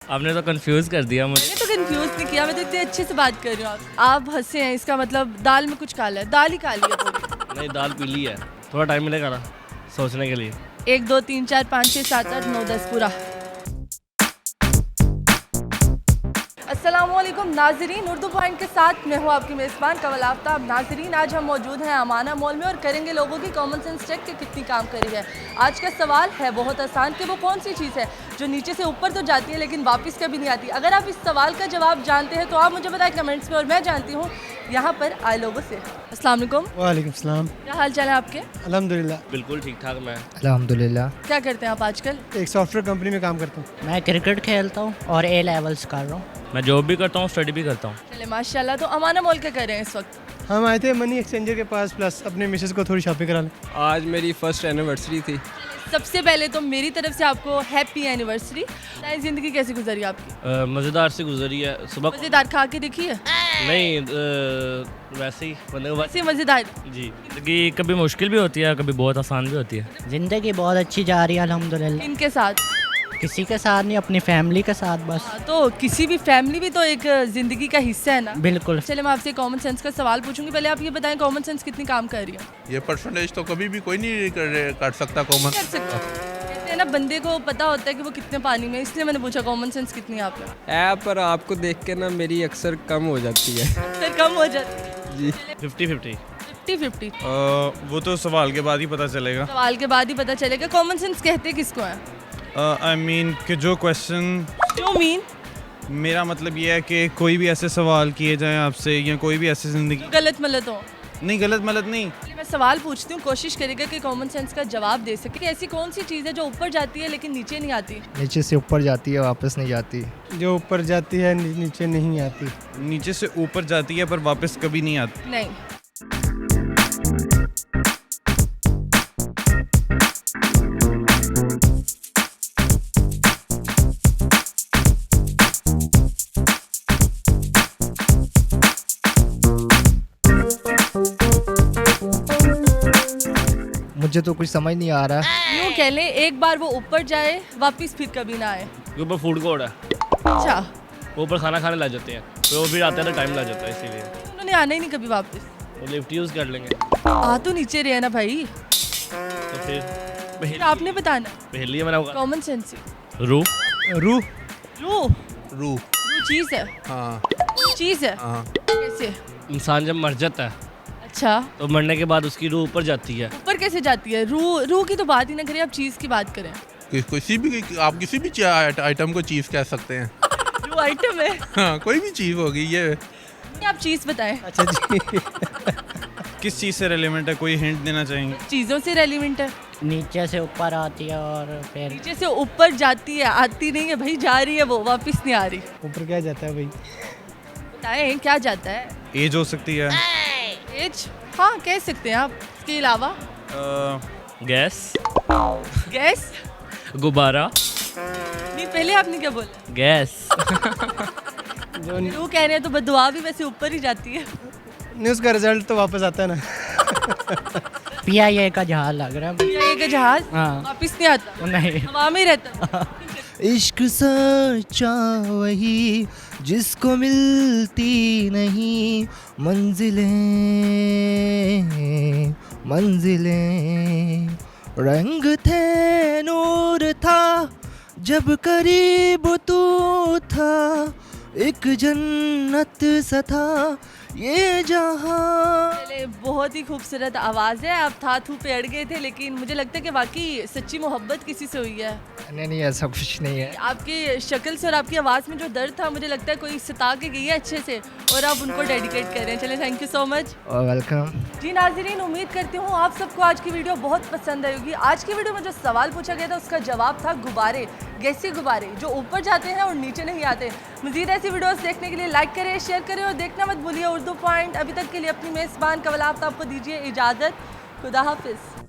आपने तो कंफ्यूज कर दिया मुझे। मैंने तो कंफ्यूज नहीं किया, मैं तो इतने अच्छे से बात कर रही हूँ। आप हंसे हैं, इसका मतलब दाल में कुछ काला है। दाल ही काली है पूरी। नहीं, दाल पीली है। थोड़ा टाइम मिलेगा ना सोचने के लिए। 1 2 3 4 5 6 7 8 9 10 पूरा। अस्सलामुअलैकुम नाजरीन, उर्दू पॉइंट के साथ मैं हूँ आपकी मेज़बान कवल आफ्ताब। नाजरीन, आज हम मौजूद हैं अमाना मॉल में और करेंगे लोगों की कॉमन सेंस चेक कि कितनी काम करी है। आज का सवाल है बहुत आसान कि वो कौन सी चीज़ है जो नीचे से ऊपर तो जाती है लेकिन वापस कभी नहीं आती। अगर आप इस सवाल का जवाब जानते हैं तो आप मुझे बताएं कमेंट्स में, और मैं जानती हूँ यहाँ पर आए लोगों से। अस्सलाम वालेकुम। वालेकुम सलाम। क्या हाल चाल है आपके? अल्हम्दुलिल्लाह। बिल्कुल ठीक ठाक। मैं अल्हम्दुलिल्लाह। क्या करते हैं आप आजकल? एक सॉफ्टवेयर कंपनी में काम करता हूँ। मैं क्रिकेट खेलता हूँ और ए लेवल्स कर रहा हूँ। मैं जॉब भी करता हूँ, स्टडी भी करता हूँ। चले माशाल्लाह। तो अमाना मॉल क्या कर रहे हैं इस वक्त? हम आए थे मनी एक्सचेंजर के पास, प्लस अपने मिसेस को थोड़ी शॉपिंग करा लें। आज मेरी फर्स्ट एनिवर्सरी थी। सबसे पहले तो मेरी तरफ से आपको हैप्पी एनिवर्सरी। ज़िंदगी कैसी गुजरी आपकी? मज़ेदार से गुजरी है। सुबह मज़ेदार खा के देखी है? नहीं, वैसे ही बंदे को वैसे मज़ेदार। जी। जिंदगी कभी मुश्किल भी होती है, कभी बहुत आसान भी होती है। ज़िंदगी बहुत अच्छी जा रही है अल्हम्दुलिल्लाह। इनके साथ? किसी के साथ नहीं, अपनी फैमिली के साथ बस। हाँ, तो किसी भी फैमिली भी तो एक ज़िंदगी का हिस्सा है ना। बिल्कुल। चले मैं आपसे कॉमन सेंस का सवाल पूछूंगी। पहले आप ये बताएं कॉमन सेंस कितनी काम कर रही है? ये परसेंटेज तो कभी भी कोई नहीं कर सकता कॉमन। कर सकते हो। कहते हैं ना बंदे को पता होता है कि वो कितने पानी में, इसलिए मैंने पूछा कॉमन सेंस कितनी है आप में। ऐप पर आपको देख के ना मेरी अक्सर कम हो जाती है। फिर कम हो जाती है। जी। 50-50। 50-50 वो तो सवाल के बाद ही पता चलेगा। सवाल के बाद ही पता चलेगा। कॉमन सेंस कहते किसको है? आई मीन कि जो क्वेश्चन, क्यों मीन? मेरा मतलब ये है कि कोई भी ऐसे सवाल किए जाएं आपसे, या कोई भी ऐसे ज़िंदगी गलत मलत हो। नहीं, गलत मलत नहीं। चलिए मैं सवाल पूछती हूँ, कोशिश करेगा कि कॉमन सेंस का जवाब दे सके। ऐसी कौन सी चीज़ है जो ऊपर जाती है लेकिन नीचे नहीं आती? नीचे से ऊपर जाती है वापस नहीं जाती। जो ऊपर जाती है नीचे नहीं आती। नीचे से ऊपर जाती है पर वापस कभी नहीं आती। नहीं। मुझे तो कुछ समझ नहीं आ रहा। यूँ कह लें एक बार वो ऊपर जाए वापस फिर कभी ना आए। के ऊपर फूड कोर्ट है, अच्छा, वो ऊपर खाना खाने लग जाते हैं, तो वो फिर आते हैं तो टाइम लग जाता है, इसीलिए उन्होंने आना ही नहीं कभी वापस। वो लिफ्ट यूज़ कर लेंगे। आ तो नीचे रहे ना भाई, तो फिर फिर आपने बताना। पहली है मैंने कॉमन सेंस ही। रू रूह। रू? रू। रू चीज़ है? हाँ चीज़ है? हाँ। कैसे? इंसान जब मर जाता है अच्छा, तो मरने के बाद उसकी रूह ऊपर जाती है। ऊपर कैसे जाती है? रू की तो बात ही ना करें, आप चीज़ की बात करें। किसी भी, आप किसी भी आइटम को चीज़ कह सकते हैं। रू आइटम है? हाँ, कोई भी चीज़ होगी ये। आप चीज़ बताएं। अच्छा जी। किस चीज़ से रेलिवेंट है, कोई हिंट देना चाहेंगे? चीज़ों से रेलिवेंट है। नीचे से ऊपर आती है और फिर नीचे से ऊपर जाती है, आती नहीं है भाई, जा रही है वो, वापस नहीं आ रही। ऊपर क्या जाता है भाई? बताएं क्या जाता है? एज हो सकती है। एज? हाँ कह सकते हैं आप। इसके अलावा गैस, गैस? गुब्बारा, नहीं, पहले आपने क्या बोला? गैस। रू कह रहे हैं तो बदुआ भी वैसे ऊपर ही जाती है। नहीं, उसका रिजल्ट तो वापस आता है ना। PIA का जहाज लग रहा है। ये का जहाज हाँ। वापस नहीं आता, नहीं। हवा में ही रहता। इश्क सच्चा वही जिसको मिलती नहीं मंजिलें मंजिलें। रंग थे नूर था जब करीब तू था, एक जन्नत सा था ये जहां। चले, बहुत ही खूबसूरत आवाज़ है। आप था थू पे अड़ गए थे, लेकिन मुझे लगता है कि वाकई सच्ची मोहब्बत किसी से हुई है। नहीं, ऐसा कुछ नहीं है। आपकी शक्ल से और आपकी आवाज़ में जो दर्द था, मुझे लगता है कोई सता के गई है अच्छे से, और आप उनको डेडिकेट कर रहे हैं। चले, thank you so much. Welcome. जी नाज़रीन, उम्मीद करती हूँ आप सबको आज की वीडियो बहुत पसंद आई होगी। आज की वीडियो में जो सवाल पूछा गया था उसका जवाब था गुब्बारे। गैसी गुब्बारे जो ऊपर जाते हैं और नीचे नहीं आते। मज़ीद ऐसी वीडियोस देखने के लिए लाइक करें, शेयर करें और देखना मत भूलिए उर्दू पॉइंट। अभी तक के लिए अपनी मेज़बान कवल आफ्ताब को दीजिए इजाज़त। खुदा हाफिज़।